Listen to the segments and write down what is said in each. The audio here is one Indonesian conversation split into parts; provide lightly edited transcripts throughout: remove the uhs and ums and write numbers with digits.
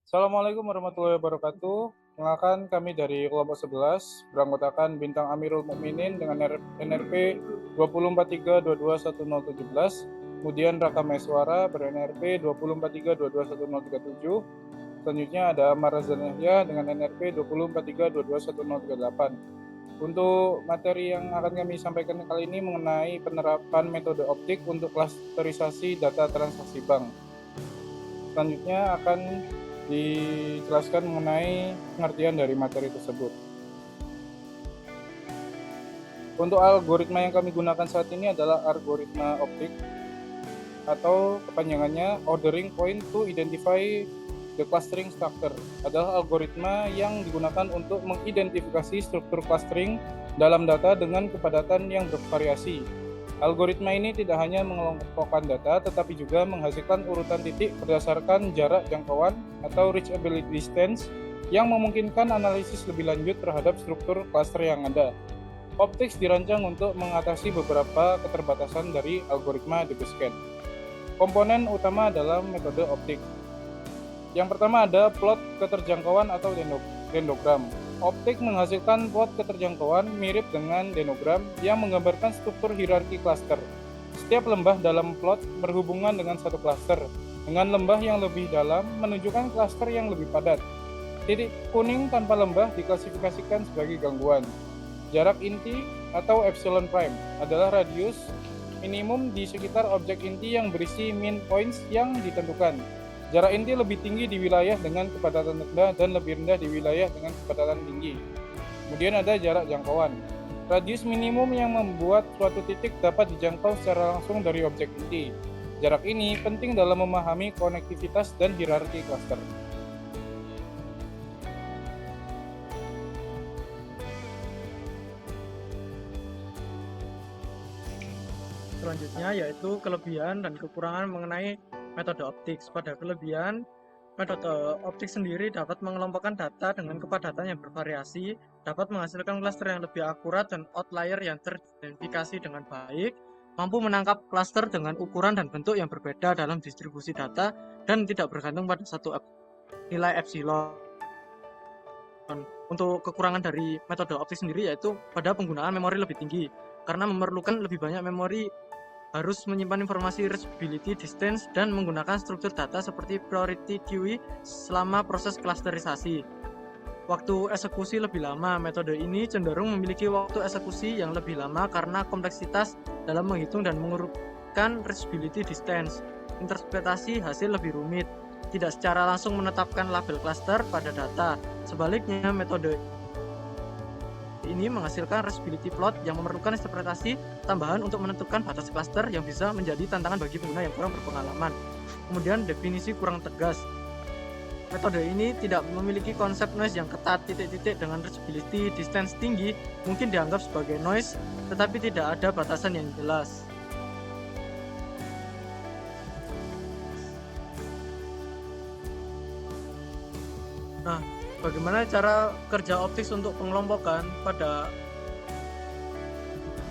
Assalamualaikum warahmatullahi wabarakatuh. Kenalkan kami dari kelompok 11 beranggotakan Bintang Amirul Mukminin dengan NRP 2043221017, kemudian Raka Maeswara ber-NRP 2043221037. Selanjutnya ada Amar Razan Yahya dengan NRP 2043221038. Untuk materi yang akan kami sampaikan kali ini mengenai penerapan metode optik untuk klasterisasi data transaksi bank. Selanjutnya akan dijelaskan mengenai pengertian dari materi tersebut. Untuk algoritma yang kami gunakan saat ini adalah algoritma optik atau kepanjangannya Ordering Point to Identify the Clustering Structure, adalah algoritma yang digunakan untuk mengidentifikasi struktur clustering dalam data dengan kepadatan yang bervariasi. Algoritma ini tidak hanya mengelompokkan data, tetapi juga menghasilkan urutan titik berdasarkan jarak jangkauan atau reachability distance yang memungkinkan analisis lebih lanjut terhadap struktur cluster yang ada. Optics dirancang untuk mengatasi beberapa keterbatasan dari algoritma Debuscan. Komponen utama dalam metode optik. Yang pertama ada plot keterjangkauan atau dendrogram. Optik menghasilkan plot keterjangkauan mirip dengan dendrogram yang menggambarkan struktur hierarki klaster. Setiap lembah dalam plot berhubungan dengan satu klaster, dengan lembah yang lebih dalam menunjukkan klaster yang lebih padat. Titik kuning tanpa lembah diklasifikasikan sebagai gangguan. Jarak inti atau epsilon prime adalah radius minimum di sekitar objek inti yang berisi min points yang ditentukan. Jarak inti lebih tinggi di wilayah dengan kepadatan rendah dan lebih rendah di wilayah dengan kepadatan tinggi. Kemudian ada jarak jangkauan. Radius minimum yang membuat suatu titik dapat dijangkau secara langsung dari objek inti. Jarak ini penting dalam memahami konektivitas dan hierarki cluster. Selanjutnya yaitu kelebihan dan kekurangan mengenai metode optik. Pada kelebihan, metode optik sendiri dapat mengelompokkan data dengan kepadatan yang bervariasi, dapat menghasilkan klaster yang lebih akurat dan outlier yang teridentifikasi dengan baik, mampu menangkap klaster dengan ukuran dan bentuk yang berbeda dalam distribusi data, dan tidak bergantung pada satu nilai epsilon. Untuk kekurangan dari metode optik sendiri yaitu pada penggunaan memori lebih tinggi, karena memerlukan lebih banyak memori, harus menyimpan informasi reachability distance dan menggunakan struktur data seperti priority queue selama proses klasterisasi. Waktu eksekusi lebih lama. Metode ini cenderung memiliki waktu eksekusi yang lebih lama karena kompleksitas dalam menghitung dan mengurutkan reachability distance. Interpretasi hasil lebih rumit, tidak secara langsung menetapkan label cluster pada data. Sebaliknya, metode ini menghasilkan reachability plot yang memerlukan interpretasi tambahan untuk menentukan batas cluster yang bisa menjadi tantangan bagi pengguna yang kurang berpengalaman. Kemudian definisi kurang tegas. Metode ini tidak memiliki konsep noise yang ketat. Titik-titik dengan reachability distance tinggi mungkin dianggap sebagai noise, tetapi tidak ada batasan yang jelas. Nah, bagaimana cara kerja optics untuk pengelompokan? Pada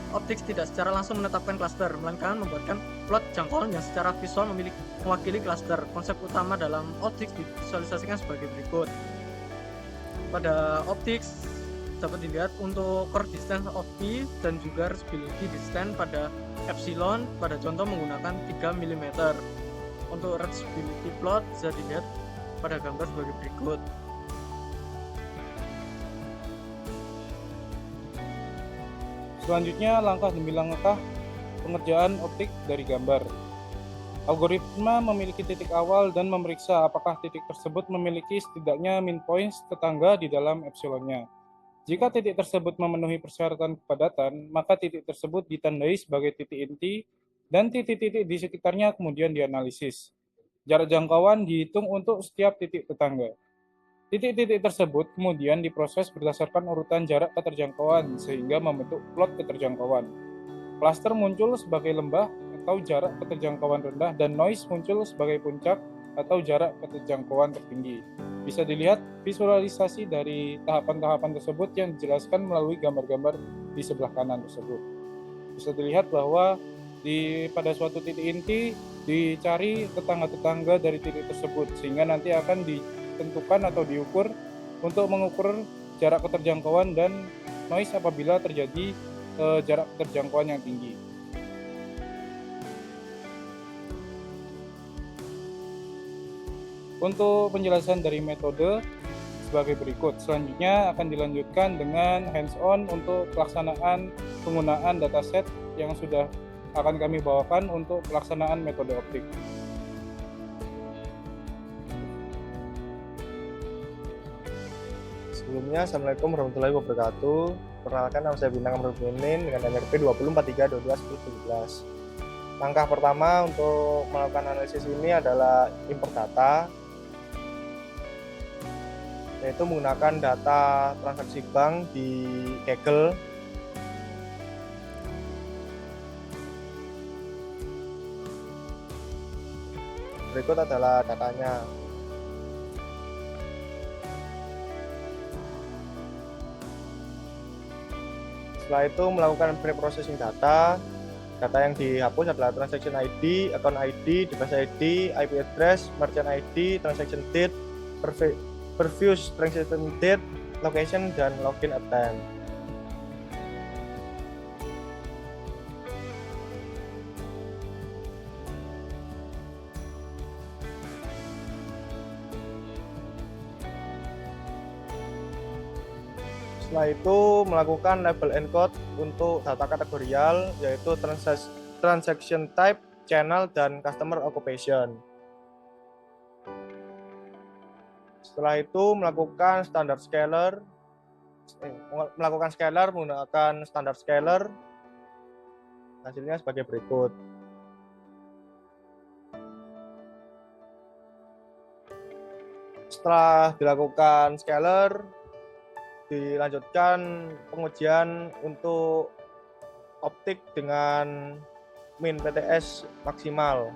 optics tidak secara langsung menetapkan klaster, melainkan membuatkan plot jangkauan yang secara visual mewakili klaster. Konsep utama dalam optics divisualisasikan sebagai berikut. Pada optics dapat dilihat untuk core distance of P dan juga reachability distance pada epsilon, pada contoh menggunakan 3 mm. Untuk reachability plot bisa dilihat pada gambar sebagai berikut. Selanjutnya, langkah demi langkah pengerjaan optik dari gambar. Algoritma memiliki titik awal dan memeriksa apakah titik tersebut memiliki setidaknya min points tetangga di dalam epsilonnya. Jika titik tersebut memenuhi persyaratan kepadatan, maka titik tersebut ditandai sebagai titik inti dan titik-titik di sekitarnya kemudian dianalisis. Jarak jangkauan dihitung untuk setiap titik tetangga. Titik-titik tersebut kemudian diproses berdasarkan urutan jarak keterjangkauan sehingga membentuk plot keterjangkauan. Cluster muncul sebagai lembah atau jarak keterjangkauan rendah dan noise muncul sebagai puncak atau jarak keterjangkauan tertinggi. Bisa dilihat visualisasi dari tahapan-tahapan tersebut yang dijelaskan melalui gambar-gambar di sebelah kanan tersebut. Bisa dilihat bahwa pada suatu titik inti dicari tetangga-tetangga dari titik tersebut sehingga nanti akan ditentukan atau diukur untuk mengukur jarak keterjangkauan dan noise apabila terjadi jarak keterjangkauan yang tinggi. Untuk penjelasan dari metode sebagai berikut. Selanjutnya akan dilanjutkan dengan hands-on untuk pelaksanaan penggunaan dataset yang sudah akan kami bawakan untuk pelaksanaan metode optik. Sebelumnya, Assalamualaikum warahmatullahi wabarakatuh. Perkenalkan, nama saya Bintang Amrudinin dengan NRP 2043221017. Langkah pertama untuk melakukan analisis ini adalah import data, yaitu menggunakan data transaksi bank di Kaggle. Berikut adalah datanya. Setelah itu melakukan pre-processing data. Data yang dihapus adalah transaction ID, account ID, device ID, IP address, merchant ID, transaction date, previous transaction date, location, dan login attempt. Setelah itu melakukan label encode untuk data kategorial, yaitu transaction type, channel, dan customer occupation. Setelah itu melakukan scalar menggunakan standar scalar. Hasilnya sebagai berikut. Setelah dilakukan scalar, dilanjutkan pengujian untuk optik dengan min PTS maksimal.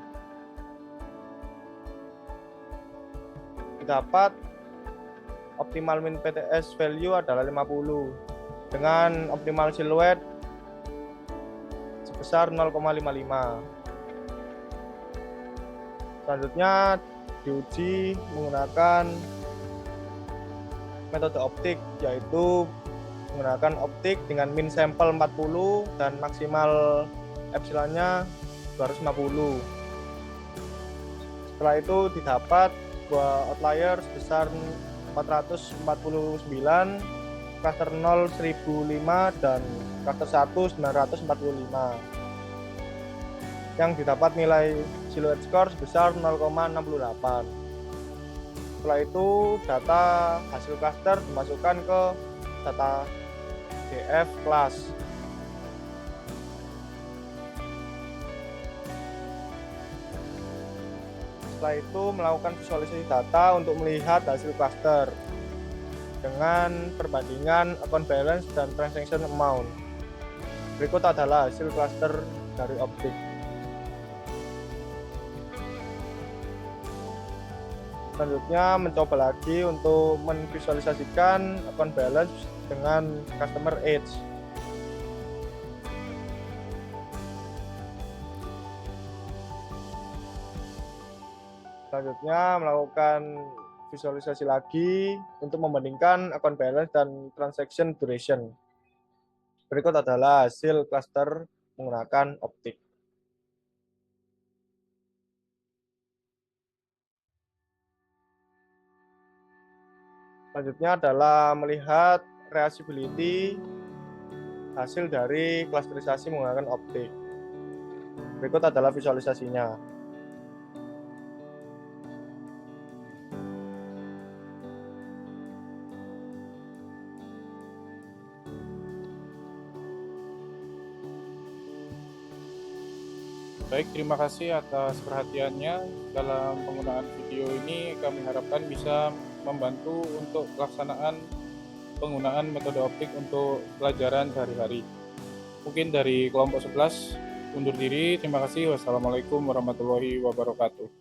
Didapat optimal min PTS value adalah 50 dengan optimal siluet sebesar 0,55. Selanjutnya diuji menggunakan metode optik, yaitu menggunakan optik dengan min sampel 40 dan maksimal epsilonnya 250. Setelah itu didapat dua outlier sebesar 449, cluster 0 1005 dan cluster 1 945. Yang didapat nilai silhouette score sebesar 0,68. Setelah itu data hasil cluster dimasukkan ke data DF class. Setelah itu melakukan visualisasi data untuk melihat hasil cluster dengan perbandingan account balance dan transaction amount. Berikut adalah hasil cluster dari optik. Selanjutnya mencoba lagi untuk memvisualisasikan account balance dengan customer age. Selanjutnya melakukan visualisasi lagi untuk membandingkan account balance dan transaction duration. Berikut adalah hasil cluster menggunakan optik. Selanjutnya adalah melihat reachability hasil dari klasterisasi menggunakan optik. Berikut adalah visualisasinya. Baik, terima kasih atas perhatiannya. Dalam penggunaan video ini kami harapkan bisa membantu untuk pelaksanaan penggunaan metode optik untuk pelajaran sehari-hari. Mungkin dari kelompok 11 undur diri. Terima kasih. Wassalamualaikum warahmatullahi wabarakatuh.